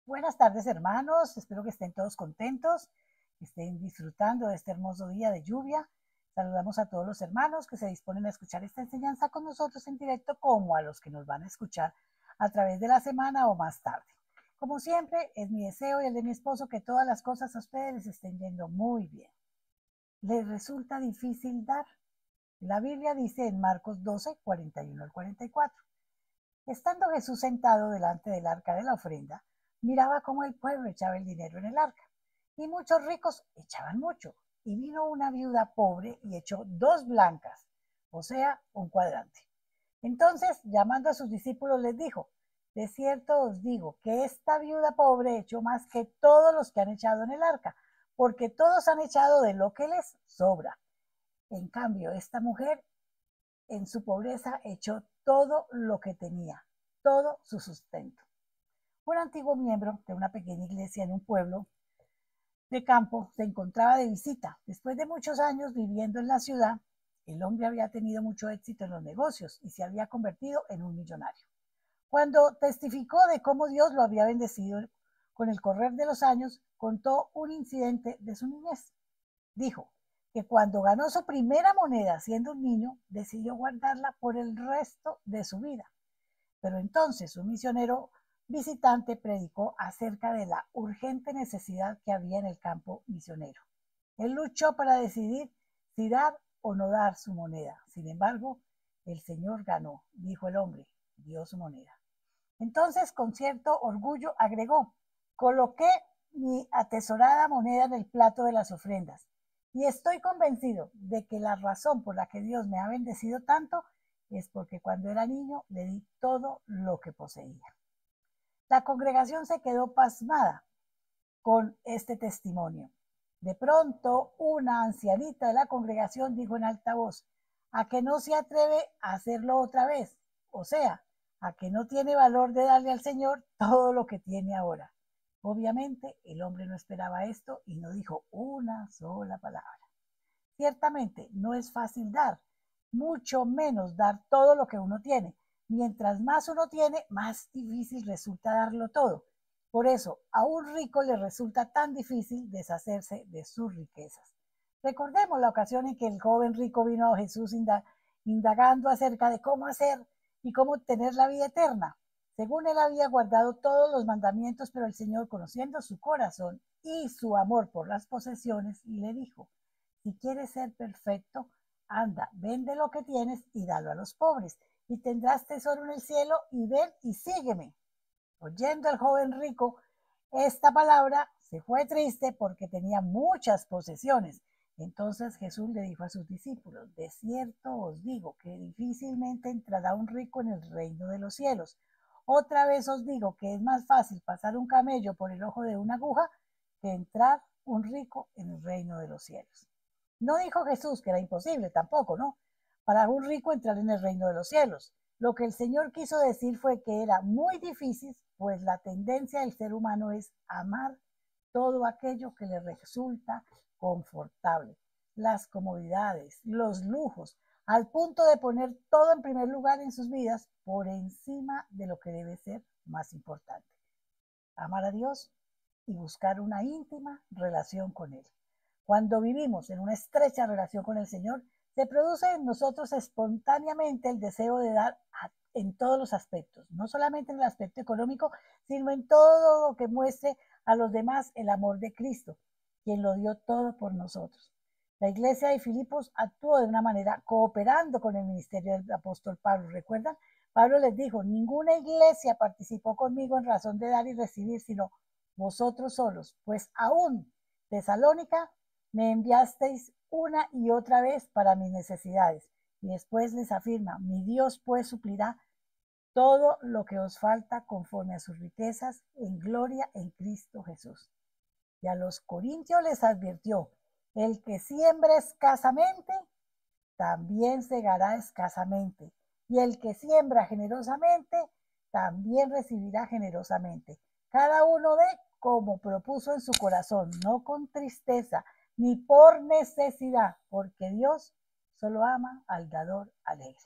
Buenas tardes, hermanos. Espero que estén todos contentos, que estén disfrutando de este hermoso día de lluvia. Saludamos a todos los hermanos que se disponen a escuchar esta enseñanza con nosotros en directo, como a los que nos van a escuchar a través de la semana o más tarde. Como siempre, es mi deseo y el de mi esposo que todas las cosas a ustedes les estén yendo muy bien. ¿Les resulta difícil dar? La Biblia dice en Marcos 12, 41 al 44. Estando Jesús sentado delante del arca de la ofrenda, miraba cómo el pueblo echaba el dinero en el arca, y muchos ricos echaban mucho. Y vino una viuda pobre y echó 2 blancas, o sea, un cuadrante. Entonces, llamando a sus discípulos, les dijo: de cierto os digo que esta viuda pobre echó más que todos los que han echado en el arca, porque todos han echado de lo que les sobra. En cambio, esta mujer en su pobreza echó todo lo que tenía, todo su sustento. Un antiguo miembro de una pequeña iglesia en un pueblo de campo se encontraba de visita. Después de muchos años viviendo en la ciudad, el hombre había tenido mucho éxito en los negocios y se había convertido en un millonario. Cuando testificó de cómo Dios lo había bendecido con el correr de los años, contó un incidente de su niñez. Dijo que cuando ganó su primera moneda siendo un niño, decidió guardarla por el resto de su vida. Pero entonces un misionero visitante predicó acerca de la urgente necesidad que había en el campo misionero. Él luchó para decidir si dar o no dar su moneda. Sin embargo, el Señor ganó, dijo el hombre, dio su moneda. Entonces, con cierto orgullo, agregó: coloqué mi atesorada moneda en el plato de las ofrendas y estoy convencido de que la razón por la que Dios me ha bendecido tanto es porque cuando era niño le di todo lo que poseía. La congregación se quedó pasmada con este testimonio. De pronto, una ancianita de la congregación dijo en alta voz: ¿a que no se atreve a hacerlo otra vez? O sea, a que no tiene valor de darle al Señor todo lo que tiene ahora. Obviamente, el hombre no esperaba esto y no dijo una sola palabra. Ciertamente, no es fácil dar, mucho menos dar todo lo que uno tiene. Mientras más uno tiene, más difícil resulta darlo todo. Por eso, a un rico le resulta tan difícil deshacerse de sus riquezas. Recordemos la ocasión en que el joven rico vino a Jesús indagando acerca de cómo hacer y cómo obtener la vida eterna. Según él había guardado todos los mandamientos, pero el Señor, conociendo su corazón y su amor por las posesiones, le dijo: si quieres ser perfecto, anda, vende lo que tienes y dalo a los pobres, y tendrás tesoro en el cielo, y ven y sígueme. Oyendo el joven rico esta palabra, se fue triste porque tenía muchas posesiones. Entonces Jesús le dijo a sus discípulos: de cierto os digo que difícilmente entrará un rico en el reino de los cielos. Otra vez os digo que es más fácil pasar un camello por el ojo de una aguja que entrar un rico en el reino de los cielos. No dijo Jesús que era imposible tampoco, ¿no? Para un rico entrar en el reino de los cielos. Lo que el Señor quiso decir fue que era muy difícil, pues la tendencia del ser humano es amar todo aquello que le resulta confortable, las comodidades, los lujos, al punto de poner todo en primer lugar en sus vidas por encima de lo que debe ser más importante: amar a Dios y buscar una íntima relación con Él. Cuando vivimos en una estrecha relación con el Señor, se produce en nosotros espontáneamente el deseo de dar en todos los aspectos, no solamente en el aspecto económico, sino en todo lo que muestre a los demás el amor de Cristo, quien lo dio todo por nosotros. La iglesia de Filipos actuó de una manera cooperando con el ministerio del apóstol Pablo. ¿Recuerdan? Pablo les dijo: ninguna iglesia participó conmigo en razón de dar y recibir, sino vosotros solos, pues aún Tesalónica me enviasteis una y otra vez para mis necesidades. Y después les afirma: mi Dios pues suplirá todo lo que os falta conforme a sus riquezas en gloria en Cristo Jesús. Y a los corintios les advirtió: el que siembra escasamente, también segará escasamente. Y el que siembra generosamente, también recibirá generosamente. Cada uno de como propuso en su corazón, no con tristeza, ni por necesidad, porque Dios solo ama al dador alegre.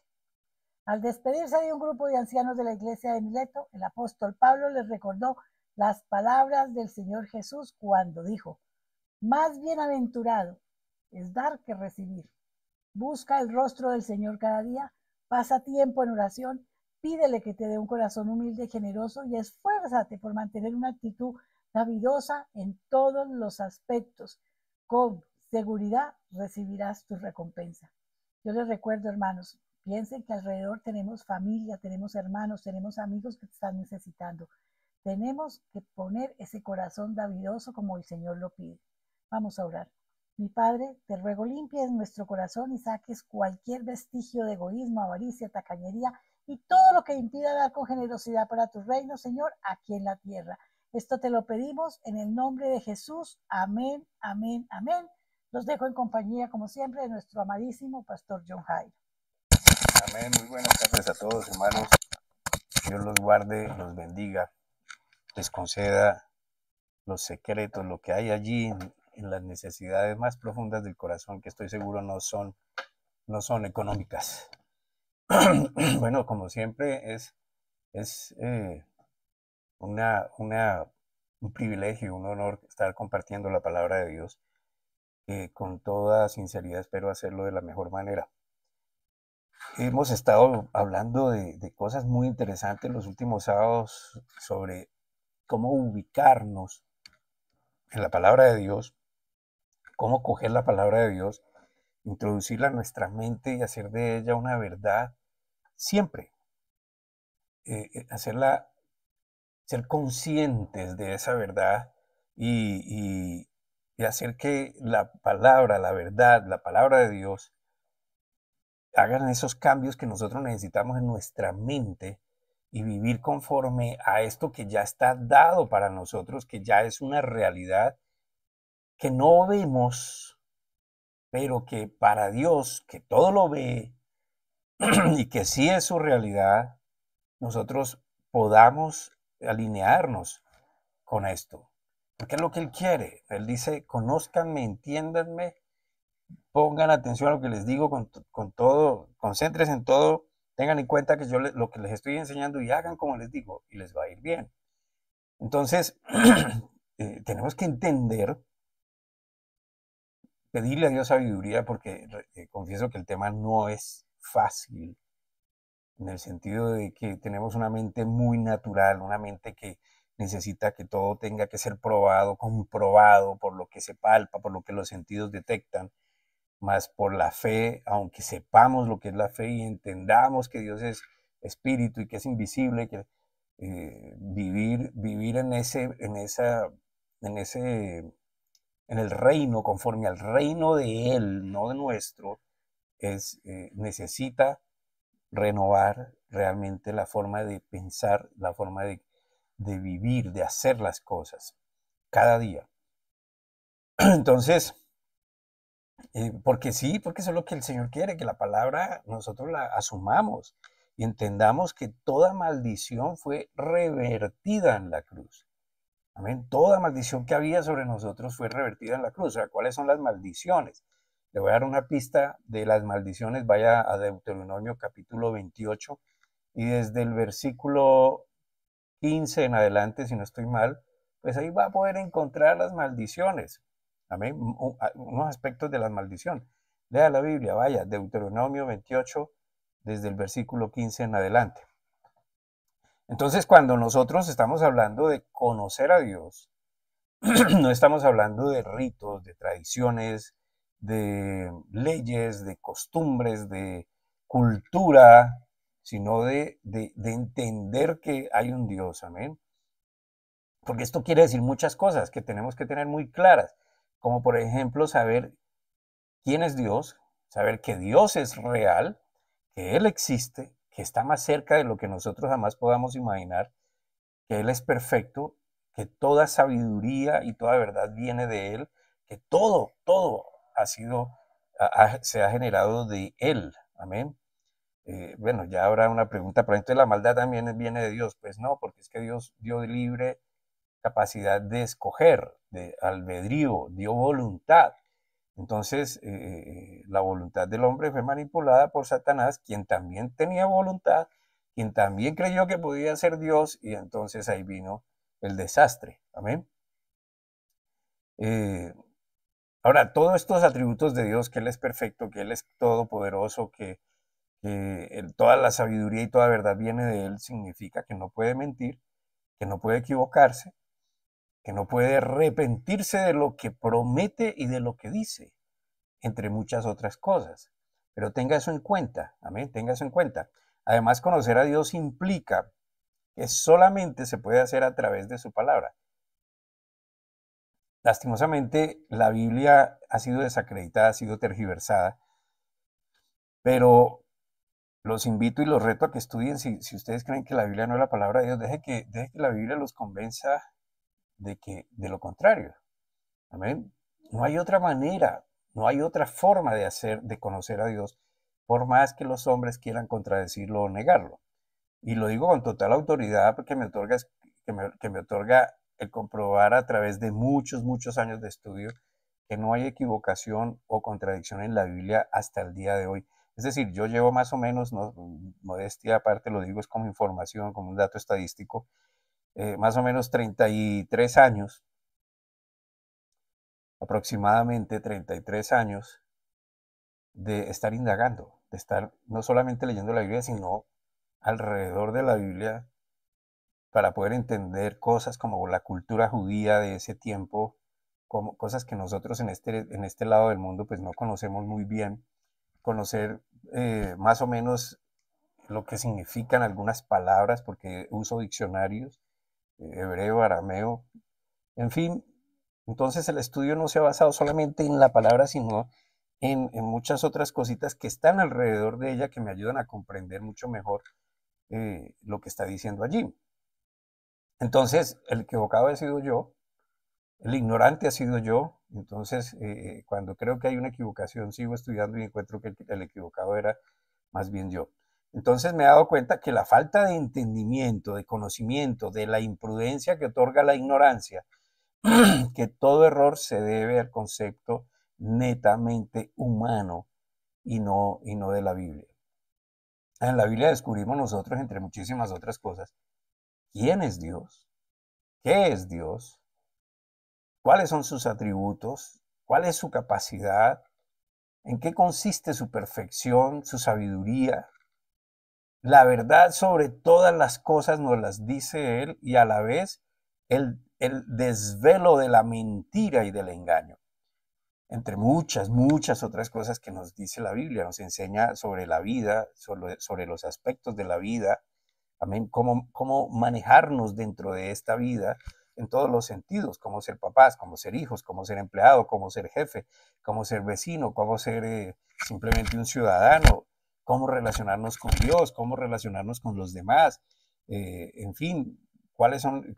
Al despedirse de un grupo de ancianos de la iglesia de Mileto, el apóstol Pablo les recordó las palabras del Señor Jesús cuando dijo: más bienaventurado es dar que recibir. Busca el rostro del Señor cada día, pasa tiempo en oración, pídele que te dé un corazón humilde y generoso y esfuérzate por mantener una actitud davidosa en todos los aspectos. Con seguridad recibirás tu recompensa. Yo les recuerdo, hermanos, piensen que alrededor tenemos familia, tenemos hermanos, tenemos amigos que te están necesitando. Tenemos que poner ese corazón davidoso como el Señor lo pide. Vamos a orar. Mi Padre, te ruego limpies nuestro corazón y saques cualquier vestigio de egoísmo, avaricia, tacañería y todo lo que impida dar con generosidad para tu reino, Señor, aquí en la tierra. Esto te lo pedimos en el nombre de Jesús. Amén, amén, amén. Los dejo en compañía, como siempre, de nuestro amadísimo Pastor John Jairo. Amén. Muy buenas tardes a todos, hermanos. Dios los guarde, los bendiga, les conceda los secretos, lo que hay allí en las necesidades más profundas del corazón, que estoy seguro no son económicas. Bueno, como siempre, es un privilegio, un honor estar compartiendo la palabra de Dios. Con toda sinceridad espero hacerlo de la mejor manera. Hemos estado hablando de cosas muy interesantes los últimos sábados sobre cómo ubicarnos en la palabra de Dios, cómo coger la palabra de Dios, introducirla en nuestra mente y hacer de ella una verdad siempre. Ser conscientes de esa verdad y hacer que la palabra, la verdad, la palabra de Dios hagan esos cambios que nosotros necesitamos en nuestra mente y vivir conforme a esto que ya está dado para nosotros, que ya es una realidad que no vemos, pero que para Dios, que todo lo ve y que sí es su realidad, nosotros podamos alinearnos con esto. Porque es lo que Él quiere. Él dice: conózcanme, entiéndanme, pongan atención a lo que les digo con todo, concéntrense en todo, tengan en cuenta que yo lo que les estoy enseñando y hagan como les digo y les va a ir bien. Entonces, tenemos que entender, pedirle a Dios sabiduría, porque confieso que el tema no es fácil, en el sentido de que tenemos una mente muy natural, una mente que necesita que todo tenga que ser probado, comprobado por lo que se palpa, por lo que los sentidos detectan, más por la fe, aunque sepamos lo que es la fe y entendamos que Dios es espíritu y que es invisible, que vivir en el reino, conforme al reino de Él, no de nuestro, necesita renovar realmente la forma de pensar, la forma de vivir, de hacer las cosas cada día. Entonces, porque sí, porque eso es lo que el Señor quiere, que la palabra nosotros la asumamos y entendamos que toda maldición fue revertida en la cruz. Amén. Toda maldición que había sobre nosotros fue revertida en la cruz. O sea, ¿cuáles son las maldiciones? Le voy a dar una pista de las maldiciones. Vaya a Deuteronomio capítulo 28 y desde el versículo 15 en adelante, si no estoy mal, pues ahí va a poder encontrar las maldiciones. Amén. Unos aspectos de la maldición. Lea la Biblia, vaya, Deuteronomio 28, desde el versículo 15 en adelante. Entonces, cuando nosotros estamos hablando de conocer a Dios, no estamos hablando de ritos, de tradiciones, de leyes, de costumbres, de cultura, sino de entender que hay un Dios, amén. Porque esto quiere decir muchas cosas que tenemos que tener muy claras, como por ejemplo saber quién es Dios, saber que Dios es real, que Él existe, que está más cerca de lo que nosotros jamás podamos imaginar, que Él es perfecto, que toda sabiduría y toda verdad viene de Él, que todo se ha generado de Él. Amén. Bueno, ya habrá una pregunta, pero entonces la maldad también viene de Dios. Pues no, porque es que Dios dio libre capacidad de escoger, de albedrío, dio voluntad. Entonces, la voluntad del hombre fue manipulada por Satanás, quien también tenía voluntad, quien también creyó que podía ser Dios, y entonces ahí vino el desastre. Amén. Ahora, todos estos atributos de Dios, que Él es perfecto, que Él es todopoderoso, que toda la sabiduría y toda verdad viene de Él, significa que no puede mentir, que no puede equivocarse, que no puede arrepentirse de lo que promete y de lo que dice, entre muchas otras cosas. Pero tenga eso en cuenta, amén, tenga eso en cuenta. Además, conocer a Dios implica que solamente se puede hacer a través de su palabra. Lastimosamente, la Biblia ha sido desacreditada, ha sido tergiversada, pero los invito y los reto a que estudien. Si ustedes creen que la Biblia no es la palabra de Dios, deje que la Biblia los convenza de lo contrario. Amén. No hay otra manera, no hay otra forma de conocer a Dios, por más que los hombres quieran contradecirlo o negarlo. Y lo digo con total autoridad porque que me otorga el comprobar a través de muchos años de estudio que no hay equivocación o contradicción en la Biblia hasta el día de hoy. Es decir, yo llevo más o menos, no, modestia aparte lo digo, es como información, como un dato estadístico, más o menos 33 años, aproximadamente 33 años de estar indagando, de estar no solamente leyendo la Biblia, sino alrededor de la Biblia para poder entender cosas como la cultura judía de ese tiempo, como cosas que nosotros en este lado del mundo pues no conocemos muy bien, conocer más o menos lo que significan algunas palabras, porque uso diccionarios, hebreo, arameo, en fin. Entonces el estudio no se ha basado solamente en la palabra, sino en muchas otras cositas que están alrededor de ella que me ayudan a comprender mucho mejor lo que está diciendo allí. Entonces, el equivocado he sido yo, el ignorante ha sido yo. Entonces, cuando creo que hay una equivocación, sigo estudiando y encuentro que el equivocado era más bien yo. Entonces me he dado cuenta que la falta de entendimiento, de conocimiento, de la imprudencia que otorga la ignorancia, que todo error se debe al concepto netamente humano y no de la Biblia. En la Biblia descubrimos nosotros, entre muchísimas otras cosas, quién es Dios, qué es Dios, cuáles son sus atributos, cuál es su capacidad, en qué consiste su perfección, su sabiduría. La verdad sobre todas las cosas nos las dice Él, y a la vez el desvelo de la mentira y del engaño. Entre muchas otras cosas que nos dice la Biblia, nos enseña sobre la vida, sobre los aspectos de la vida, amén, cómo manejarnos dentro de esta vida en todos los sentidos, cómo ser papás, cómo ser hijos, cómo ser empleado, cómo ser jefe, cómo ser vecino, cómo ser simplemente un ciudadano, cómo relacionarnos con Dios, cómo relacionarnos con los demás, en fin, cuáles son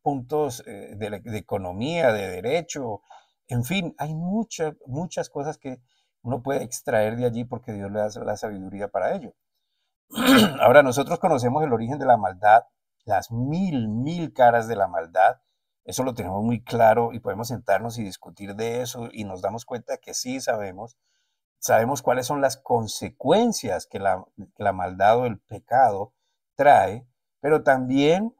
puntos de economía, de derecho, en fin, hay muchas cosas que uno puede extraer de allí porque Dios le da la sabiduría para ello. Ahora, nosotros conocemos el origen de la maldad, las mil caras de la maldad. Eso lo tenemos muy claro y podemos sentarnos y discutir de eso y nos damos cuenta que sí sabemos cuáles son las consecuencias que la maldad o el pecado trae, pero también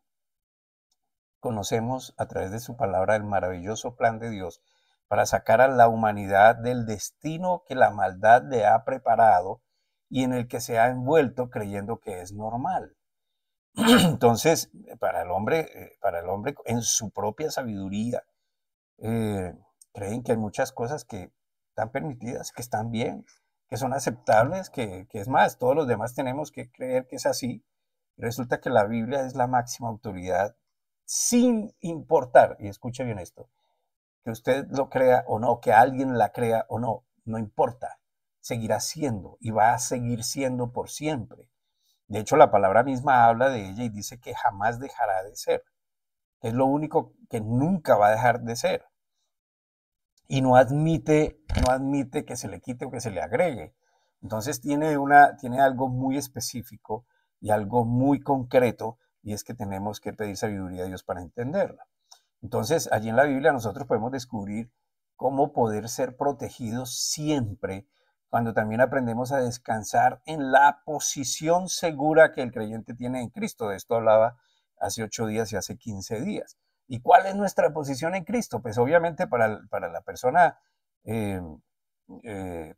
conocemos a través de su palabra el maravilloso plan de Dios para sacar a la humanidad del destino que la maldad le ha preparado y en el que se ha envuelto creyendo que es normal. Entonces, para el hombre en su propia sabiduría, creen que hay muchas cosas que están permitidas, que están bien, que son aceptables, que es más, todos los demás tenemos que creer que es así. Resulta que la Biblia es la máxima autoridad sin importar, y escuche bien esto, que usted lo crea o no, que alguien la crea o no, no importa, seguirá siendo y va a seguir siendo por siempre. De hecho, la palabra misma habla de ella y dice que jamás dejará de ser, que es lo único que nunca va a dejar de ser. Y no admite que se le quite o que se le agregue. Entonces tiene algo muy específico y algo muy concreto, y es que tenemos que pedir sabiduría a Dios para entenderla. Entonces, allí en la Biblia nosotros podemos descubrir cómo poder ser protegidos siempre, cuando también aprendemos a descansar en la posición segura que el creyente tiene en Cristo. De esto hablaba hace 8 días y hace 15 días. ¿Y cuál es nuestra posición en Cristo? Pues obviamente para la persona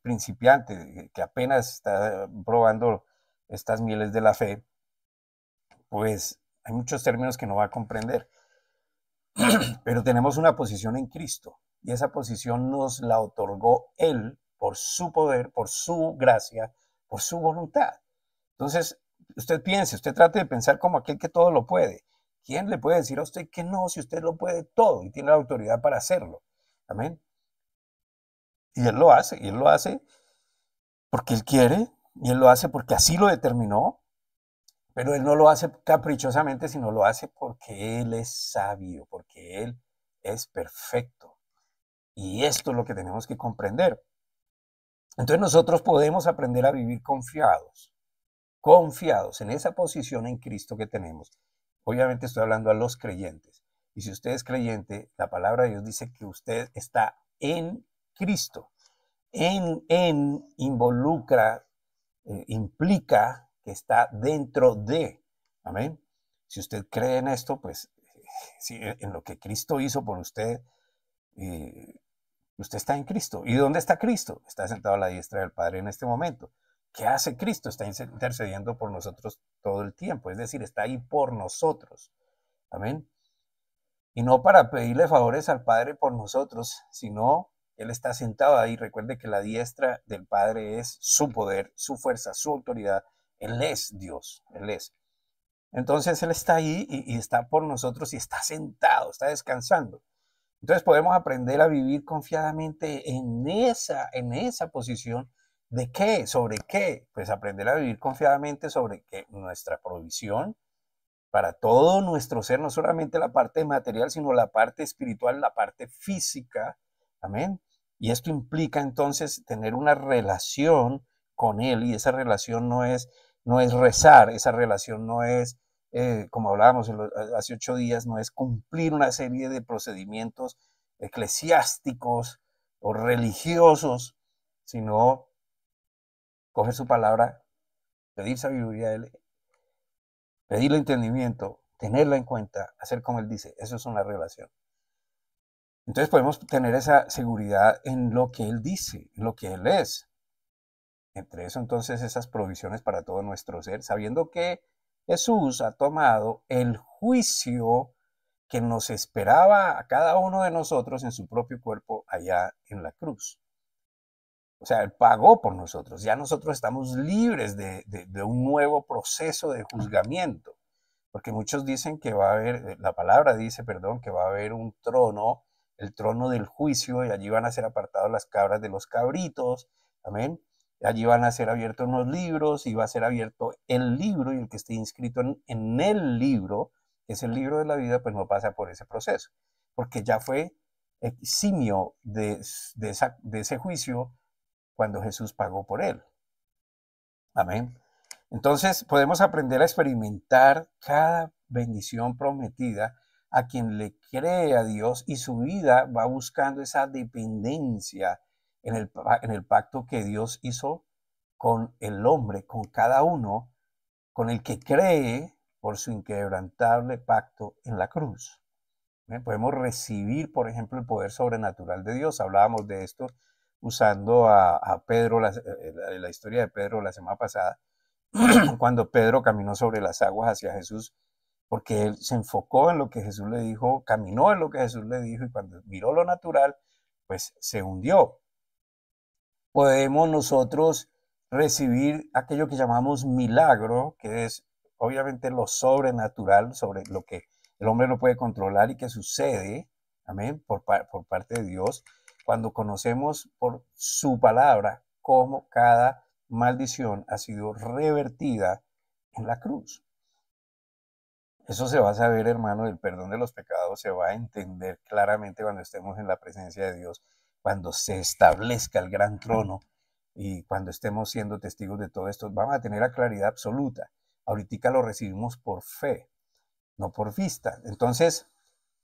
principiante que apenas está probando estas mieles de la fe, pues hay muchos términos que no va a comprender. Pero tenemos una posición en Cristo y esa posición nos la otorgó Él por su poder, por su gracia, por su voluntad. Entonces, usted piense, usted trate de pensar como aquel que todo lo puede. ¿Quién le puede decir a usted que no si usted lo puede todo y tiene la autoridad para hacerlo? Amén. Y Él lo hace porque Él quiere, y Él lo hace porque así lo determinó, pero Él no lo hace caprichosamente, sino lo hace porque Él es sabio, porque Él es perfecto. Y esto es lo que tenemos que comprender. Entonces nosotros podemos aprender a vivir confiados en esa posición en Cristo que tenemos. Obviamente estoy hablando a los creyentes. Y si usted es creyente, la palabra de Dios dice que usted está en Cristo. En involucra, implica que está dentro de. Amén. Si usted cree en esto, pues si en lo que Cristo hizo por usted, usted está en Cristo. ¿Y dónde está Cristo? Está sentado a la diestra del Padre en este momento. ¿Qué hace Cristo? Está intercediendo por nosotros todo el tiempo. Es decir, está ahí por nosotros. Amén. Y no para pedirle favores al Padre por nosotros, sino Él está sentado ahí. Recuerde que la diestra del Padre es su poder, su fuerza, su autoridad. Él es Dios. Él es. Entonces Él está ahí y está por nosotros y está sentado, está descansando. Entonces podemos aprender a vivir confiadamente en esa posición. ¿De qué? ¿Sobre qué? Pues aprender a vivir confiadamente sobre que nuestra provisión para todo nuestro ser, no solamente la parte material, sino la parte espiritual, la parte física. Amén. Y esto implica entonces tener una relación con Él, y esa relación no es rezar, esa relación no es, como hablábamos hace 8 días, no es cumplir una serie de procedimientos eclesiásticos o religiosos, sino coger su palabra, pedir sabiduría a Él, pedirle entendimiento, tenerla en cuenta, hacer como Él dice. Eso es una relación. Entonces podemos tener esa seguridad en lo que Él dice, en lo que Él es. Entre eso entonces esas provisiones para todo nuestro ser, sabiendo que Jesús ha tomado el juicio que nos esperaba a cada uno de nosotros en su propio cuerpo allá en la cruz. O sea, Él pagó por nosotros. Ya nosotros estamos libres de un nuevo proceso de juzgamiento. Porque muchos dicen que va a haber, la palabra dice, perdón, que va a haber un trono, el trono del juicio, y allí van a ser apartados las cabras de los cabritos. Amén. Allí van a ser abiertos unos libros y va a ser abierto el libro, y el que esté inscrito en el libro, que es el libro de la vida, pues no pasa por ese proceso. Porque ya fue eximio de ese juicio cuando Jesús pagó por él. Amén. Entonces podemos aprender a experimentar cada bendición prometida a quien le cree a Dios, y su vida va buscando esa dependencia en el pacto que Dios hizo con el hombre, con cada uno, con el que cree por su inquebrantable pacto en la cruz. Podemos recibir, por ejemplo, el poder sobrenatural de Dios. Hablábamos de esto usando a Pedro, la historia de Pedro la semana pasada, cuando Pedro caminó sobre las aguas hacia Jesús, porque él se enfocó en lo que Jesús le dijo, caminó en lo que Jesús le dijo, y cuando miró lo natural, pues se hundió. Podemos nosotros recibir aquello que llamamos milagro, que es obviamente lo sobrenatural, sobre lo que el hombre no puede controlar y que sucede, amén, por parte de Dios, cuando conocemos por su palabra cómo cada maldición ha sido revertida en la cruz. Eso se va a saber, hermano, el perdón de los pecados se va a entender claramente cuando estemos en la presencia de Dios, cuando se establezca el gran trono y cuando estemos siendo testigos de todo esto. Vamos a tener la claridad absoluta. Ahorita lo recibimos por fe, no por vista. Entonces,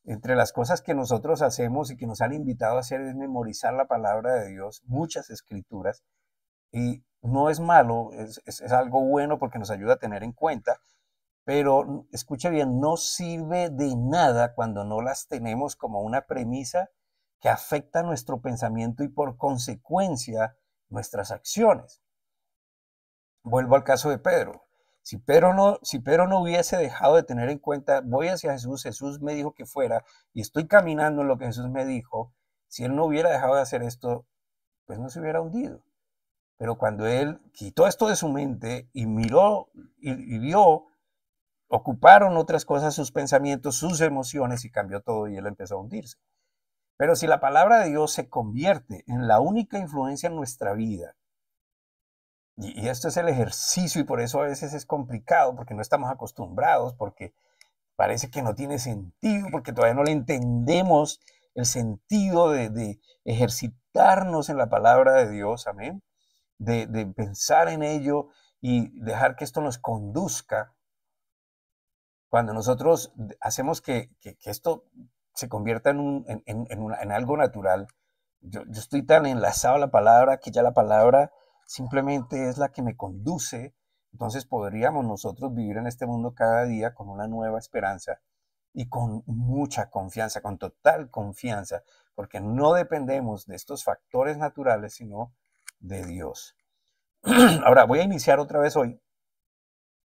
entre las cosas que nosotros hacemos y que nos han invitado a hacer es memorizar la palabra de Dios, muchas escrituras, y no es malo, es algo bueno porque nos ayuda a tener en cuenta, pero escuche bien, no sirve de nada cuando no las tenemos como una premisa que afecta nuestro pensamiento y por consecuencia nuestras acciones. Vuelvo al caso de Pedro. Si Pedro no hubiese dejado de tener en cuenta, voy hacia Jesús, Jesús me dijo que fuera y estoy caminando en lo que Jesús me dijo, si él no hubiera dejado de hacer esto, pues no se hubiera hundido. Pero cuando él quitó esto de su mente y miró y vio, ocuparon otras cosas sus pensamientos, sus emociones y cambió todo y él empezó a hundirse. Pero si la palabra de Dios se convierte en la única influencia en nuestra vida, y esto es el ejercicio y por eso a veces es complicado, porque no estamos acostumbrados, porque parece que no tiene sentido, porque todavía no le entendemos el sentido de ejercitarnos en la palabra de Dios, amén, de pensar en ello y dejar que esto nos conduzca. Cuando nosotros hacemos que esto se convierta en algo natural, yo estoy tan enlazado a la palabra que ya la palabra simplemente es la que me conduce. Entonces podríamos nosotros vivir en este mundo cada día con una nueva esperanza y con mucha confianza, con total confianza, porque no dependemos de estos factores naturales, sino de Dios. Ahora voy a iniciar otra vez hoy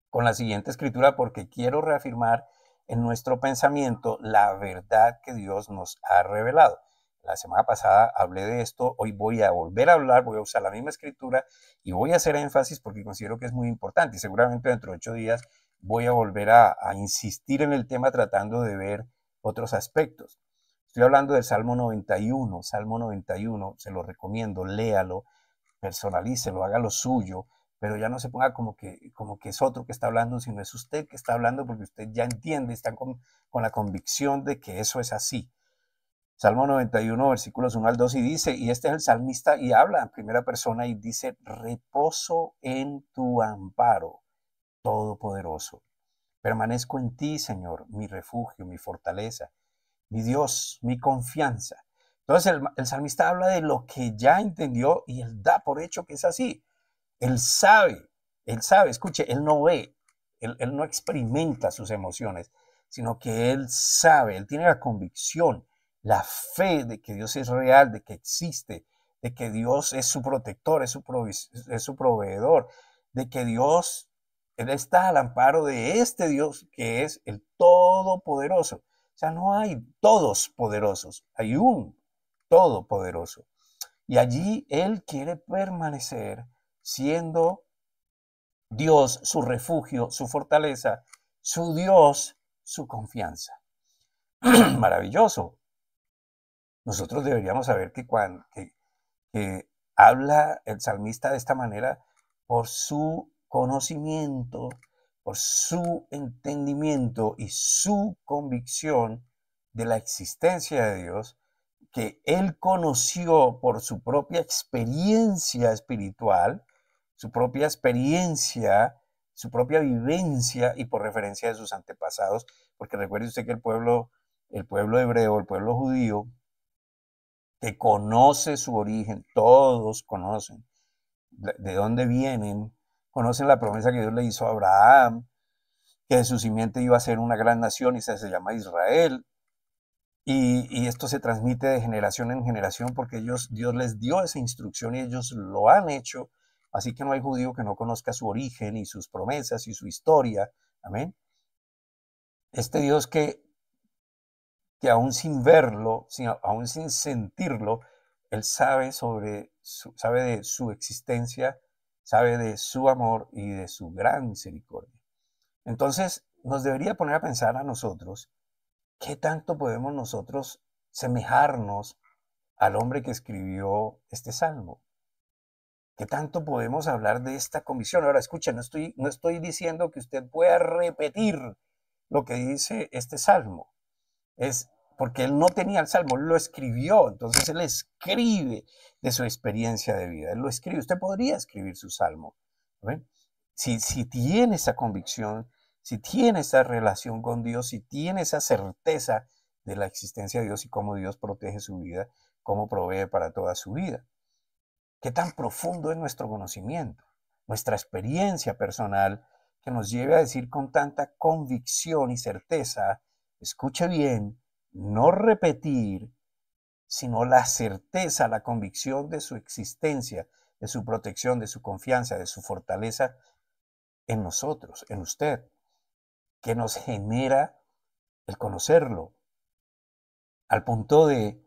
con la siguiente escritura porque quiero reafirmar en nuestro pensamiento la verdad que Dios nos ha revelado. La semana pasada hablé de esto, hoy voy a volver a hablar, voy a usar la misma escritura y voy a hacer énfasis porque considero que es muy importante y seguramente dentro de 8 días voy a volver a insistir en el tema tratando de ver otros aspectos. Estoy hablando del Salmo 91, se lo recomiendo, léalo, personalícelo, haga lo suyo, pero ya no se ponga como que es otro que está hablando, sino es usted que está hablando porque usted ya entiende, está con la convicción de que eso es así. Salmo 91, versículos 1 al 2 y dice, y este es el salmista y habla en primera persona y dice, reposo en tu amparo, todopoderoso. Permanezco en ti, Señor, mi refugio, mi fortaleza, mi Dios, mi confianza. Entonces el salmista habla de lo que ya entendió y él da por hecho que es así. Él sabe, escuche, él no ve, él no experimenta sus emociones, sino que él sabe, él tiene la convicción, la fe de que Dios es real, de que existe, de que Dios es su protector, es su proveedor, de que Dios, él está al amparo de este Dios que es el Todopoderoso. O sea, no hay todos poderosos, hay un Todopoderoso. Y allí él quiere permanecer siendo Dios su refugio, su fortaleza, su Dios, su confianza. Maravilloso. Nosotros deberíamos saber que habla el salmista de esta manera por su conocimiento, por su entendimiento y su convicción de la existencia de Dios, que él conoció por su propia experiencia espiritual, su propia experiencia, su propia vivencia y por referencia de sus antepasados, porque recuerde usted que el pueblo hebreo, el pueblo judío, que conoce su origen, todos conocen de dónde vienen, conocen la promesa que Dios le hizo a Abraham, que de su simiente iba a ser una gran nación y se llama Israel. Y esto se transmite de generación en generación porque Dios les dio esa instrucción y ellos lo han hecho. Así que no hay judío que no conozca su origen y sus promesas y su historia. Amén. Este Dios que aún sin verlo, aún sin sentirlo, Él sabe de su existencia, sabe de su amor y de su gran misericordia. Entonces, nos debería poner a pensar a nosotros, ¿qué tanto podemos nosotros semejarnos al hombre que escribió este salmo? ¿Qué tanto podemos hablar de esta comisión? Ahora, escucha, no estoy diciendo que usted pueda repetir lo que dice este salmo. Es porque él no tenía el salmo, él lo escribió, entonces él escribe de su experiencia de vida, él lo escribe, usted podría escribir su salmo. ¿Ven? Si tiene esa convicción, si tiene esa relación con Dios, si tiene esa certeza de la existencia de Dios y cómo Dios protege su vida, cómo provee para toda su vida. ¿Qué tan profundo es nuestro conocimiento, nuestra experiencia personal que nos lleve a decir con tanta convicción y certeza, escuche bien, no repetir, sino la certeza, la convicción de su existencia, de su protección, de su confianza, de su fortaleza en nosotros, en usted, que nos genera el conocerlo, al punto de,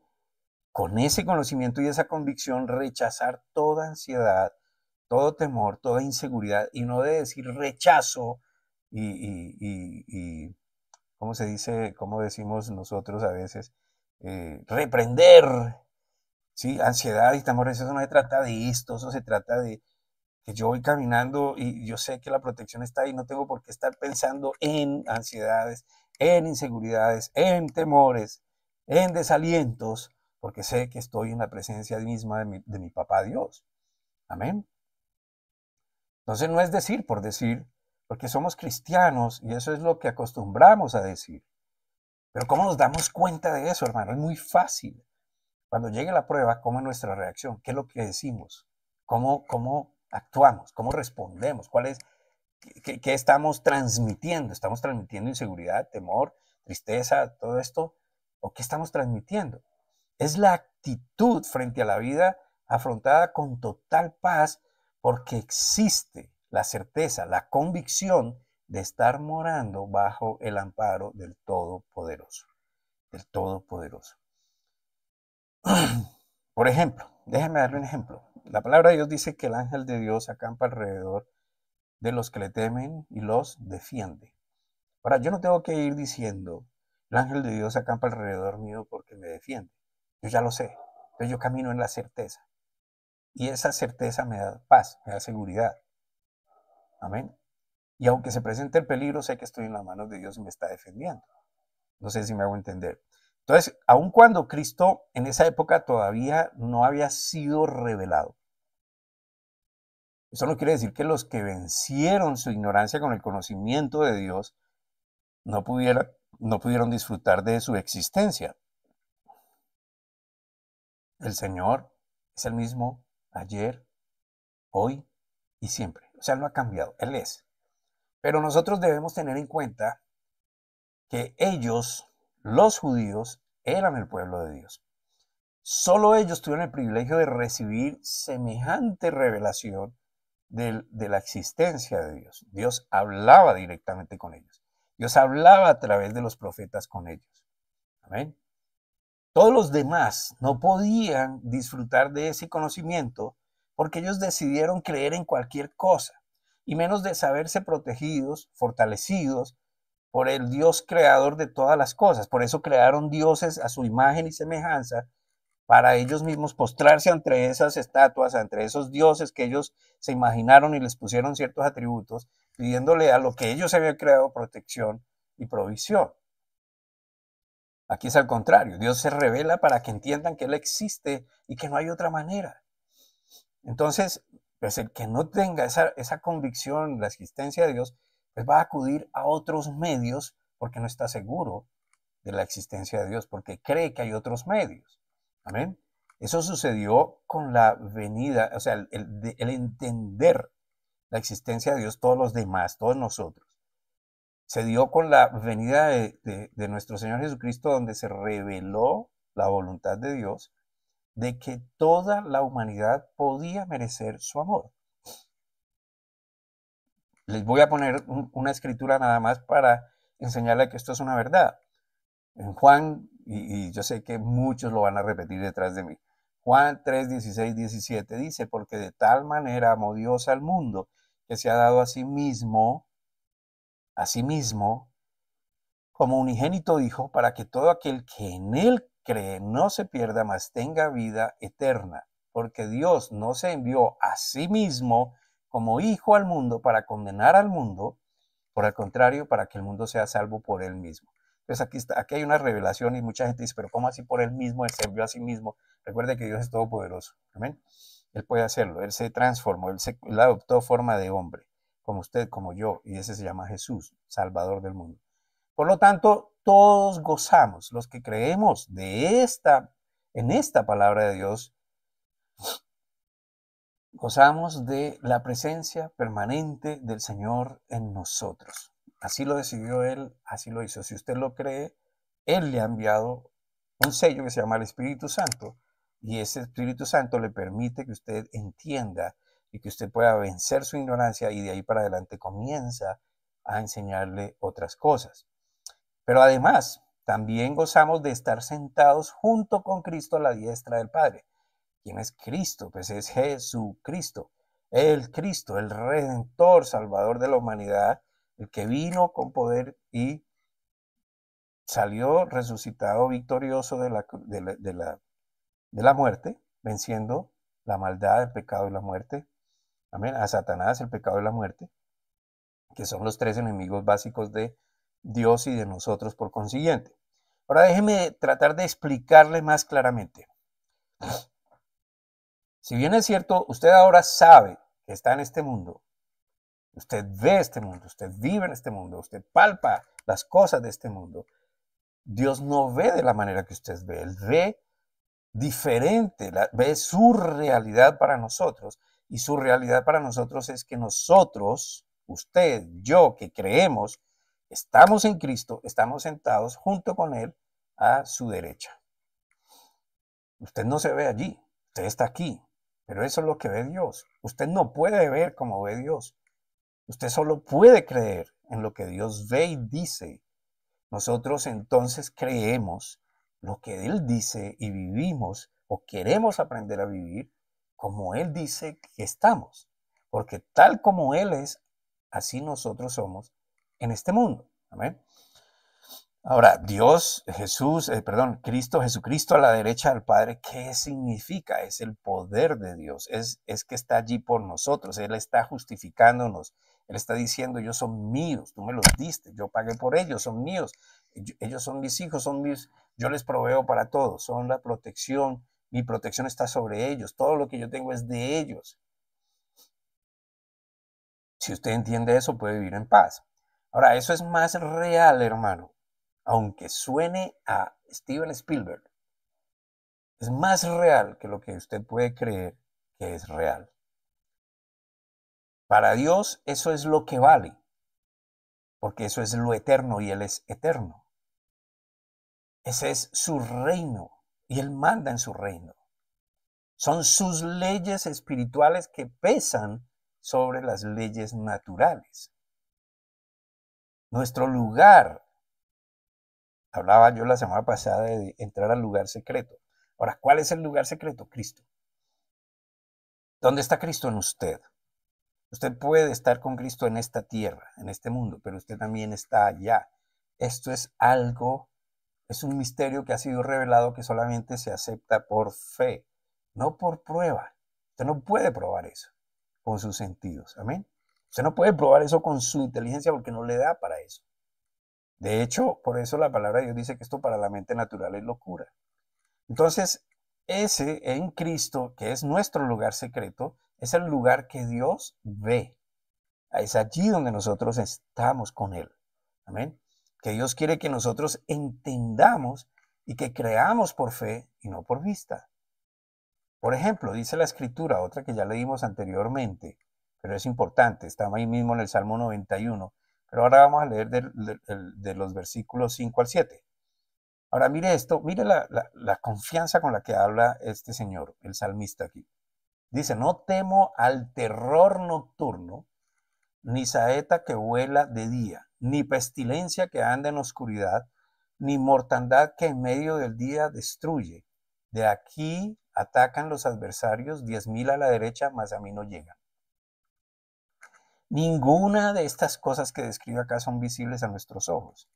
con ese conocimiento y esa convicción, rechazar toda ansiedad, todo temor, toda inseguridad, y no de decir rechazo y ¿cómo se dice? ¿Cómo decimos nosotros a veces? Reprender, ¿sí? Ansiedad y temor, eso no se trata de esto, eso se trata de que yo voy caminando y yo sé que la protección está ahí, no tengo por qué estar pensando en ansiedades, en inseguridades, en temores, en desalientos, porque sé que estoy en la presencia misma de mi papá Dios. Amén. Entonces no es decir por decir, porque somos cristianos y eso es lo que acostumbramos a decir. Pero ¿cómo nos damos cuenta de eso, hermano? Es muy fácil. Cuando llegue la prueba, ¿cómo es nuestra reacción? ¿Qué es lo que decimos? ¿Cómo actuamos? ¿Cómo respondemos? ¿Qué estamos transmitiendo? ¿Estamos transmitiendo inseguridad, temor, tristeza, todo esto? ¿O qué estamos transmitiendo? Es la actitud frente a la vida afrontada con total paz porque existe la certeza, la convicción de estar morando bajo el amparo del Todopoderoso, del Todopoderoso. Por ejemplo, déjenme darle un ejemplo. La palabra de Dios dice que el ángel de Dios acampa alrededor de los que le temen y los defiende. Ahora, yo no tengo que ir diciendo, el ángel de Dios acampa alrededor mío porque me defiende. Yo ya lo sé. Entonces yo camino en la certeza. Y esa certeza me da paz, me da seguridad. Amén. Y aunque se presente el peligro, sé que estoy en las manos de Dios y me está defendiendo. No sé si me hago entender. Entonces, aun cuando Cristo en esa época todavía no había sido revelado, eso no quiere decir que los que vencieron su ignorancia con el conocimiento de Dios no pudieron disfrutar de su existencia. El Señor es el mismo ayer, hoy y siempre. O sea, Él no ha cambiado, Él es. Pero nosotros debemos tener en cuenta que ellos, los judíos, eran el pueblo de Dios. Solo ellos tuvieron el privilegio de recibir semejante revelación de la existencia de Dios. Dios hablaba directamente con ellos. Dios hablaba a través de los profetas con ellos. Amén. Todos los demás no podían disfrutar de ese conocimiento porque ellos decidieron creer en cualquier cosa, y menos de saberse protegidos, fortalecidos por el Dios creador de todas las cosas. Por eso crearon dioses a su imagen y semejanza, para ellos mismos postrarse ante esas estatuas, ante esos dioses que ellos se imaginaron y les pusieron ciertos atributos, pidiéndole a lo que ellos habían creado protección y provisión. Aquí es al contrario, Dios se revela para que entiendan que Él existe y que no hay otra manera. Entonces, pues el que no tenga esa convicción, la existencia de Dios, pues va a acudir a otros medios porque no está seguro de la existencia de Dios, porque cree que hay otros medios. Amén. Eso sucedió con la venida, o sea, el entender la existencia de Dios, todos los demás, todos nosotros. Se dio con la venida de nuestro Señor Jesucristo, donde se reveló la voluntad de Dios de que toda la humanidad podía merecer su amor. Les voy a poner una escritura nada más para enseñarle que esto es una verdad. En Juan, y yo sé que muchos lo van a repetir detrás de mí, Juan 3, 16, 17 dice, porque de tal manera amó Dios al mundo, que se ha dado a sí mismo, como unigénito Hijo, para que todo aquel que en Él cree no se pierda, mas tenga vida eterna. Porque Dios no se envió a sí mismo como Hijo al mundo para condenar al mundo, por el contrario, para que el mundo sea salvo por Él mismo. Entonces aquí hay una revelación y mucha gente dice, pero ¿cómo así por Él mismo? Él se envió a sí mismo. Recuerde que Dios es todopoderoso. Amén. Él puede hacerlo. Él se transformó. Él adoptó forma de hombre, como usted, como yo. Y ese se llama Jesús, Salvador del mundo. Por lo tanto, todos gozamos, los que creemos en esta palabra de Dios, gozamos de la presencia permanente del Señor en nosotros. Así lo decidió Él, así lo hizo. Si usted lo cree, Él le ha enviado un sello que se llama el Espíritu Santo, y ese Espíritu Santo le permite que usted entienda y que usted pueda vencer su ignorancia, y de ahí para adelante comienza a enseñarle otras cosas. Pero además, también gozamos de estar sentados junto con Cristo a la diestra del Padre. ¿Quién es Cristo? Pues es Jesucristo, el Cristo, el Redentor, Salvador de la humanidad, el que vino con poder y salió resucitado victorioso de la muerte, venciendo la maldad, el pecado y la muerte. Amén. A Satanás, el pecado y la muerte, que son los tres enemigos básicos de Dios y de nosotros por consiguiente. Ahora déjeme tratar de explicarle más claramente. Si bien es cierto, usted ahora sabe que está en este mundo, usted ve este mundo, usted vive en este mundo, usted palpa las cosas de este mundo, Dios no ve de la manera que usted ve, Él ve diferente, ve su realidad para nosotros, y su realidad para nosotros es que nosotros, usted, yo, que creemos, estamos en Cristo, estamos sentados junto con Él a su derecha. Usted no se ve allí, usted está aquí, pero eso es lo que ve Dios. Usted no puede ver como ve Dios. Usted solo puede creer en lo que Dios ve y dice. Nosotros entonces creemos lo que Él dice y vivimos, o queremos aprender a vivir como Él dice que estamos. Porque tal como Él es, así nosotros somos en este mundo. Amén. Ahora, Dios, Cristo, Jesucristo a la derecha del Padre, ¿qué significa? Es el poder de Dios, es que está allí por nosotros, Él está justificándonos, Él está diciendo, ellos son míos, tú me los diste, yo pagué por ellos, son míos, ellos son mis hijos, yo les proveo para todo, son la protección, mi protección está sobre ellos, todo lo que yo tengo es de ellos. Si usted entiende eso, puede vivir en paz. Ahora, eso es más real, hermano. Aunque suene a Steven Spielberg, es más real que lo que usted puede creer que es real. Para Dios eso es lo que vale, porque eso es lo eterno y Él es eterno. Ese es su reino y Él manda en su reino. Son sus leyes espirituales que pesan sobre las leyes naturales. Nuestro lugar, hablaba yo la semana pasada de entrar al lugar secreto. Ahora, ¿cuál es el lugar secreto? Cristo. ¿Dónde está Cristo en usted? Usted puede estar con Cristo en esta tierra, en este mundo, pero usted también está allá. Esto es algo, es un misterio que ha sido revelado que solamente se acepta por fe, no por prueba. Usted no puede probar eso con sus sentidos. Amén. Usted no puede probar eso con su inteligencia porque no le da para eso. De hecho, por eso la palabra de Dios dice que esto para la mente natural es locura. Entonces, ese en Cristo, que es nuestro lugar secreto, es el lugar que Dios ve. Es allí donde nosotros estamos con Él. Amén. Que Dios quiere que nosotros entendamos y que creamos por fe y no por vista. Por ejemplo, dice la Escritura, otra que ya leímos anteriormente, pero es importante, está ahí mismo en el Salmo 91, pero ahora vamos a leer de los versículos 5 al 7. Ahora mire esto, mire la confianza con la que habla este señor, el salmista aquí. Dice, no temo al terror nocturno, ni saeta que vuela de día, ni pestilencia que anda en oscuridad, ni mortandad que en medio del día destruye. De aquí atacan los adversarios, 10,000 a la derecha, mas a mí no llegan. Ninguna de estas cosas que describe acá son visibles a nuestros ojos.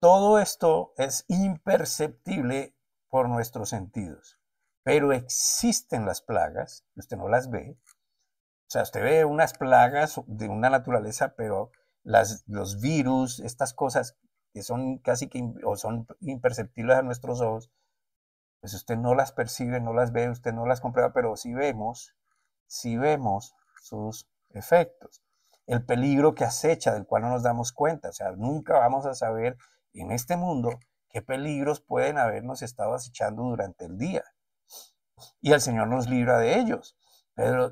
Todo esto es imperceptible por nuestros sentidos, pero existen las plagas, usted no las ve. O sea, usted ve unas plagas de una naturaleza, pero los virus, estas cosas que son casi que o son imperceptibles a nuestros ojos, pues usted no las percibe, no las ve, usted no las comprueba, pero sí vemos sus efectos. El peligro que acecha, del cual no nos damos cuenta, o sea, nunca vamos a saber en este mundo qué peligros pueden habernos estado acechando durante el día. Y el Señor nos libra de ellos.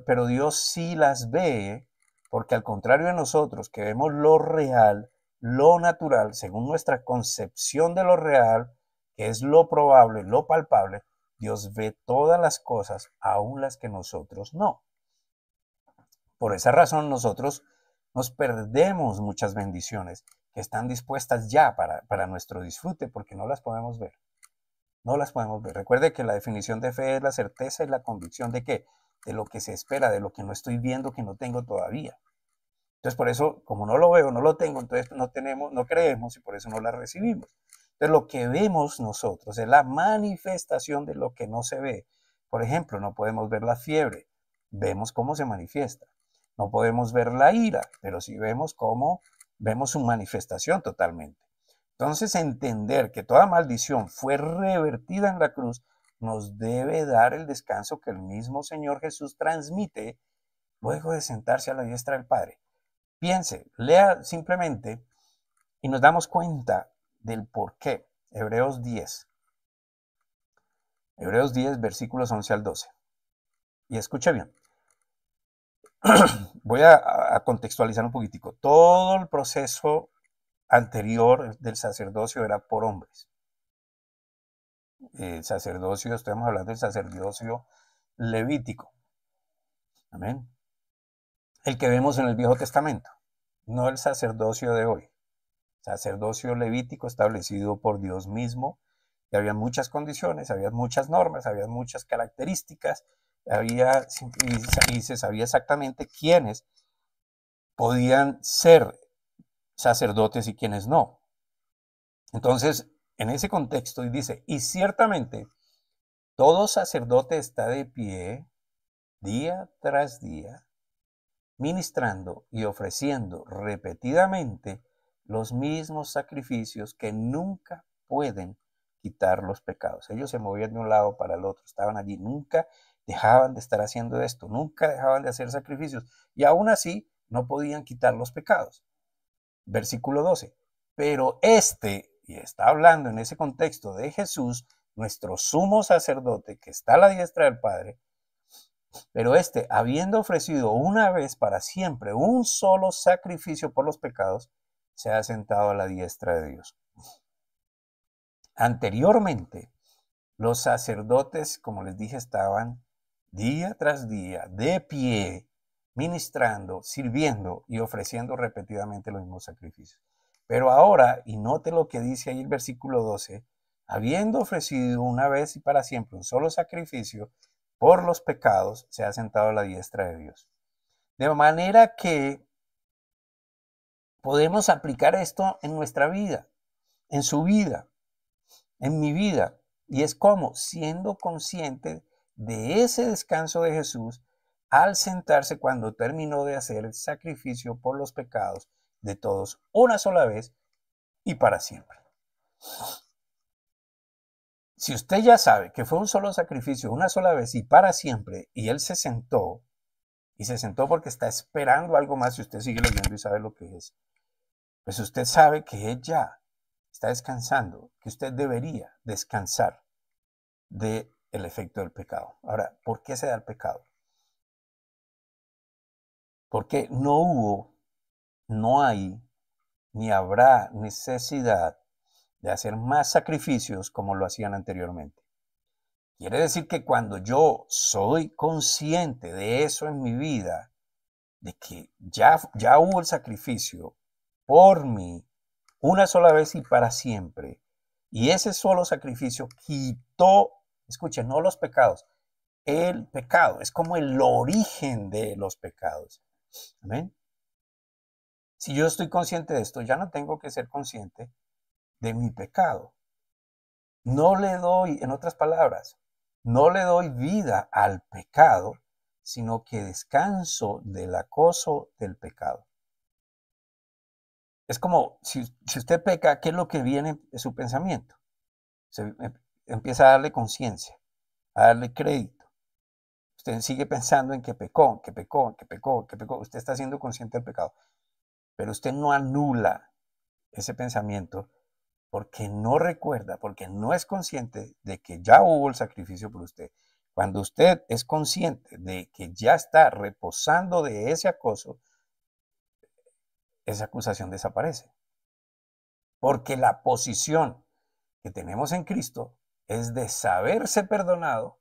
pero Dios sí las ve, porque al contrario de nosotros, que vemos lo real, lo natural, según nuestra concepción de lo real, que es lo probable, lo palpable, Dios ve todas las cosas, aun las que nosotros no. Por esa razón nosotros nos perdemos muchas bendiciones que están dispuestas ya para nuestro disfrute, porque no las podemos ver. No las podemos ver. Recuerde que la definición de fe es la certeza y la convicción de que de lo que se espera, de lo que no estoy viendo, que no tengo todavía. Entonces, por eso, como no lo veo, no lo tengo, entonces no tenemos, no creemos y por eso no la recibimos. Entonces, lo que vemos nosotros es la manifestación de lo que no se ve. Por ejemplo, no podemos ver la fiebre, vemos cómo se manifiesta. No podemos ver la ira, pero sí vemos cómo vemos su manifestación totalmente. Entonces, entender que toda maldición fue revertida en la cruz nos debe dar el descanso que el mismo Señor Jesús transmite luego de sentarse a la diestra del Padre. Piense, lea simplemente y nos damos cuenta del por qué. Hebreos 10. Hebreos 10, versículos 11 al 12. Y escuche bien. Voy a contextualizar un poquitico. Todo el proceso anterior del sacerdocio era por hombres. El sacerdocio, estamos hablando del sacerdocio levítico. Amén. El que vemos en el Viejo Testamento, no el sacerdocio de hoy. Sacerdocio levítico establecido por Dios mismo, y había muchas condiciones, había muchas normas, había muchas características, y se sabía exactamente quiénes podían ser sacerdotes y quiénes no. Entonces, en ese contexto, y dice, y ciertamente todo sacerdote está de pie día tras día, ministrando y ofreciendo repetidamente los mismos sacrificios que nunca pueden quitar los pecados. Ellos se movían de un lado para el otro, estaban allí, nunca dejaban de estar haciendo esto, nunca dejaban de hacer sacrificios y aún así no podían quitar los pecados. Versículo 12. Pero y está hablando en ese contexto de Jesús, nuestro sumo sacerdote que está a la diestra del Padre, pero habiendo ofrecido una vez para siempre un solo sacrificio por los pecados, se ha sentado a la diestra de Dios. Anteriormente, los sacerdotes, como les dije, estaban día tras día de pie, ministrando, sirviendo y ofreciendo repetidamente los mismos sacrificios. Pero ahora, y note lo que dice ahí el versículo 12, habiendo ofrecido una vez y para siempre un solo sacrificio por los pecados, se ha sentado a la diestra de Dios. De manera que podemos aplicar esto en nuestra vida, en su vida, en mi vida. Y es como siendo consciente de ese descanso de Jesús al sentarse cuando terminó de hacer el sacrificio por los pecados de todos una sola vez y para siempre. Si usted ya sabe que fue un solo sacrificio una sola vez y para siempre, y Él se sentó, y se sentó porque está esperando algo más, si usted sigue leyendo y sabe lo que es, pues usted sabe que Él ya está descansando, que usted debería descansar del efecto del pecado. Ahora, ¿por qué se da el pecado? Porque no hay, ni habrá necesidad de hacer más sacrificios como lo hacían anteriormente. Quiere decir que cuando yo soy consciente de eso en mi vida, de que ya hubo el sacrificio por mí una sola vez y para siempre, y ese solo sacrificio quitó, escuchen, no los pecados, el pecado, es como el origen de los pecados. Amén. Si yo estoy consciente de esto, ya no tengo que ser consciente de mi pecado. No le doy, en otras palabras, no le doy vida al pecado, sino que descanso del acoso del pecado. Es como si usted peca, ¿qué es lo que viene de su pensamiento? Se empieza a darle conciencia, a darle crédito. Usted sigue pensando en que pecó, que pecó, que pecó, que pecó. Usted está siendo consciente del pecado, pero usted no anula ese pensamiento porque no recuerda, porque no es consciente de que ya hubo el sacrificio por usted. Cuando usted es consciente de que ya está reposando de ese acoso, esa acusación desaparece. Porque la posición que tenemos en Cristo es de saberse perdonado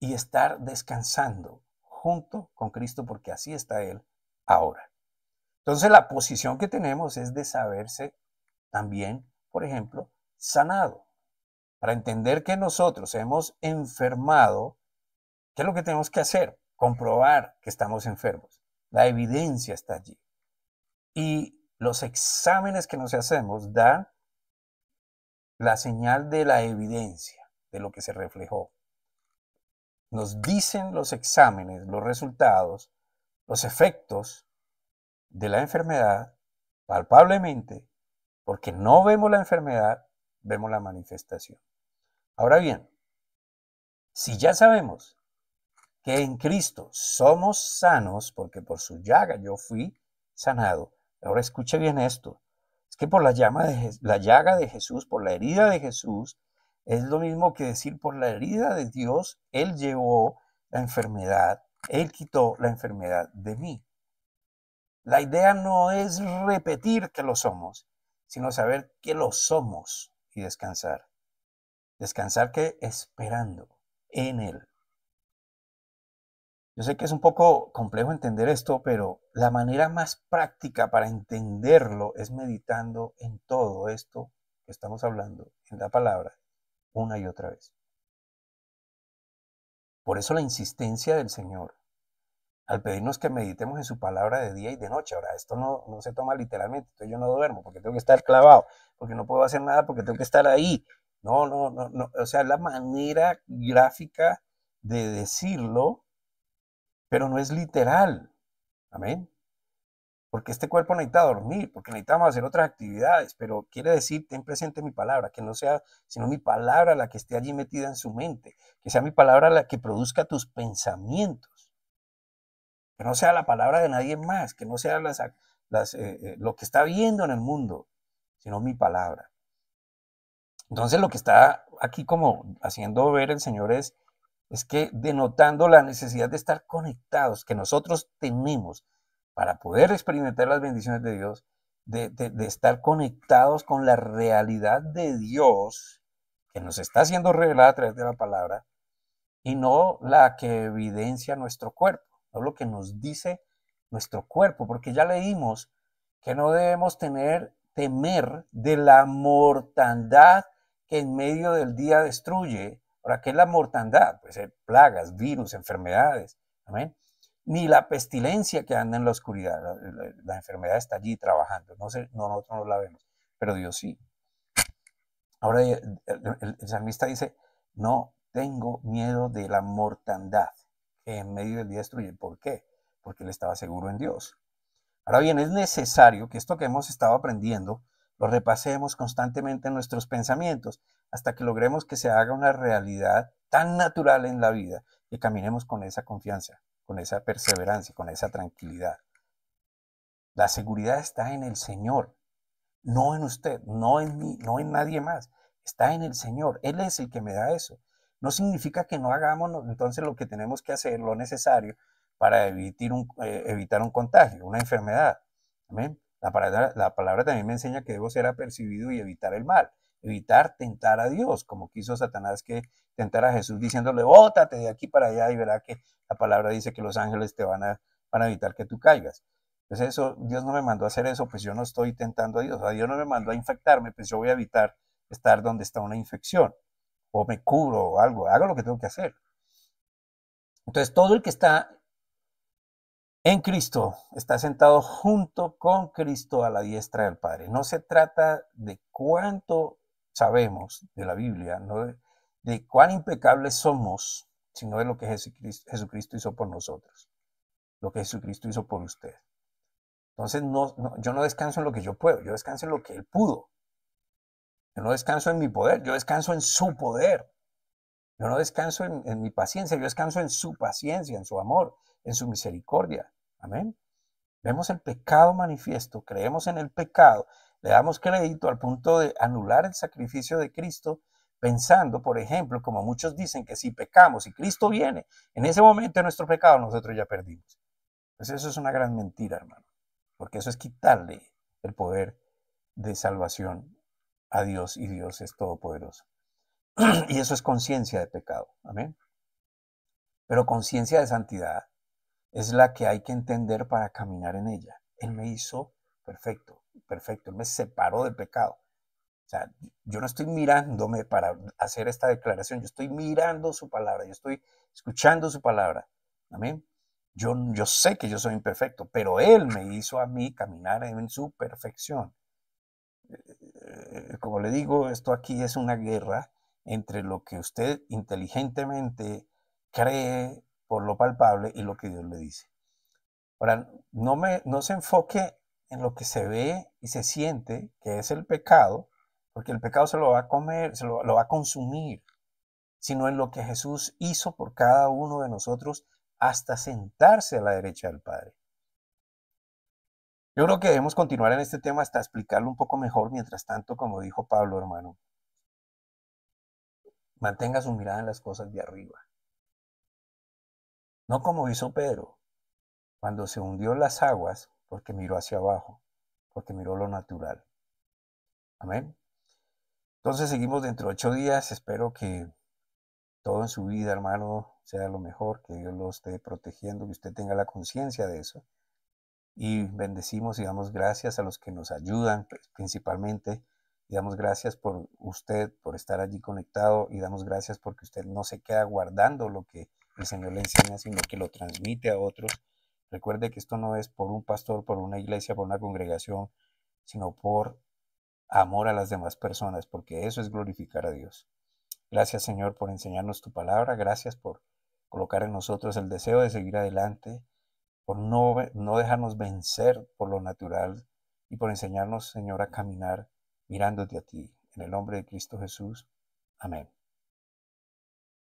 y estar descansando junto con Cristo, porque así está Él ahora. Entonces la posición que tenemos es de saberse también, por ejemplo, sanado. Para entender que nosotros hemos enfermado, ¿qué es lo que tenemos que hacer? Comprobar que estamos enfermos. La evidencia está allí. Y los exámenes que nos hacemos dan la señal de la evidencia, de lo que se reflejó. Nos dicen los exámenes, los resultados, los efectos de la enfermedad palpablemente, porque no vemos la enfermedad, vemos la manifestación. Ahora bien, si ya sabemos que en Cristo somos sanos, porque por su llaga yo fui sanado, ahora escuche bien esto, es que por la llaga de Jesús, por la herida de Jesús, es lo mismo que decir por la herida de Dios, Él llevó la enfermedad, Él quitó la enfermedad de mí. La idea no es repetir que lo somos, sino saber que lo somos y descansar. Descansar que esperando en Él. Yo sé que es un poco complejo entender esto, pero la manera más práctica para entenderlo es meditando en todo esto que estamos hablando, en la palabra, una y otra vez. Por eso la insistencia del Señor al pedirnos que meditemos en su palabra de día y de noche. Ahora, esto no se toma literalmente, entonces yo no duermo porque tengo que estar clavado, porque no puedo hacer nada, porque tengo que estar ahí. No. O sea, la manera gráfica de decirlo, pero no es literal. Amén. Porque este cuerpo necesita dormir, porque necesitamos hacer otras actividades, pero quiere decir, ten presente mi palabra, que no sea sino mi palabra la que esté allí metida en su mente, que sea mi palabra la que produzca tus pensamientos, que no sea la palabra de nadie más, que no sea lo que está viendo en el mundo, sino mi palabra. Entonces lo que está aquí como haciendo ver el Señor es que denotando la necesidad de estar conectados, que nosotros tenemos para poder experimentar las bendiciones de Dios, de estar conectados con la realidad de Dios que nos está siendo revelada a través de la palabra y no la que evidencia nuestro cuerpo, no lo que nos dice nuestro cuerpo, porque ya leímos que no debemos temer de la mortandad que en medio del día destruye. Ahora, ¿qué es la mortandad? Pues plagas, virus, enfermedades, ¿amén? Ni la pestilencia que anda en la oscuridad. La enfermedad está allí trabajando. Nosotros no la vemos, pero Dios sí. Ahora el salmista dice, no tengo miedo de la mortandad que en medio del día destruye. ¿Por qué? Porque él estaba seguro en Dios. Ahora bien, es necesario que esto que hemos estado aprendiendo lo repasemos constantemente en nuestros pensamientos hasta que logremos que se haga una realidad tan natural en la vida que caminemos con esa confianza, con esa perseverancia, con esa tranquilidad. La seguridad está en el Señor, no en usted, no en mí, no en nadie más. Está en el Señor. Él es el que me da eso. No significa que no hagamos entonces lo que tenemos que hacer, lo necesario para evitar un contagio, una enfermedad. ¿Amén? La palabra también me enseña que debo ser apercibido y evitar el mal. Evitar tentar a Dios, como quiso Satanás que tentar a Jesús diciéndole, bótate de aquí para allá, y verá que la palabra dice que los ángeles te van a evitar que tú caigas. Pues eso, Dios no me mandó a hacer eso, pues yo no estoy tentando a Dios. O sea, Dios no me mandó a infectarme, pues yo voy a evitar estar donde está una infección. O me cubro o algo, hago lo que tengo que hacer. Entonces, todo el que está en Cristo está sentado junto con Cristo a la diestra del Padre. No se trata de cuánto sabemos de la Biblia, no de cuán impecables somos, sino de lo que Jesucristo hizo por nosotros, lo que Jesucristo hizo por usted. Entonces, yo no descanso en lo que yo puedo, yo descanso en lo que Él pudo. Yo no descanso en mi poder, yo descanso en su poder. Yo no descanso en mi paciencia, yo descanso en su paciencia, en su amor, en su misericordia. Amén. Vemos el pecado manifiesto, creemos en el pecado, le damos crédito al punto de anular el sacrificio de Cristo, pensando, por ejemplo, como muchos dicen, que si pecamos y Cristo viene, en ese momento de nuestro pecado nosotros ya perdimos. Pues eso es una gran mentira, hermano, porque eso es quitarle el poder de salvación a Dios, y Dios es todopoderoso. Y eso es conciencia de pecado, amén. Pero conciencia de santidad es la que hay que entender para caminar en ella. Él me hizo perfecto, perfecto, Él me separó del pecado. O sea, yo no estoy mirándome para hacer esta declaración, yo estoy mirando su palabra, yo estoy escuchando su palabra, amén. Yo sé que yo soy imperfecto, pero Él me hizo a mí caminar en su perfección. Como le digo, esto aquí es una guerra entre lo que usted inteligentemente cree por lo palpable y lo que Dios le dice. Ahora, no se enfoque en lo que se ve y se siente, que es el pecado, porque el pecado se lo va a comer, lo va a consumir, sino en lo que Jesús hizo por cada uno de nosotros hasta sentarse a la derecha del Padre. Yo creo que debemos continuar en este tema hasta explicarlo un poco mejor. Mientras tanto, como dijo Pablo, hermano, mantenga su mirada en las cosas de arriba. No como hizo Pedro cuando se hundió en las aguas, porque miró hacia abajo, porque miró lo natural. Amén. Entonces seguimos dentro de 8 días. Espero que todo en su vida, hermano, sea lo mejor, que Dios lo esté protegiendo, que usted tenga la conciencia de eso. Y bendecimos y damos gracias a los que nos ayudan, principalmente. Y damos gracias por usted, por estar allí conectado. Y damos gracias porque usted no se queda guardando lo que el Señor le enseña, sino que lo transmite a otros. Recuerde que esto no es por un pastor, por una iglesia, por una congregación, sino por amor a las demás personas, porque eso es glorificar a Dios. Gracias, Señor, por enseñarnos tu palabra. Gracias por colocar en nosotros el deseo de seguir adelante, por no dejarnos vencer por lo natural y por enseñarnos, Señor, a caminar mirándote a ti. En el nombre de Cristo Jesús. Amén.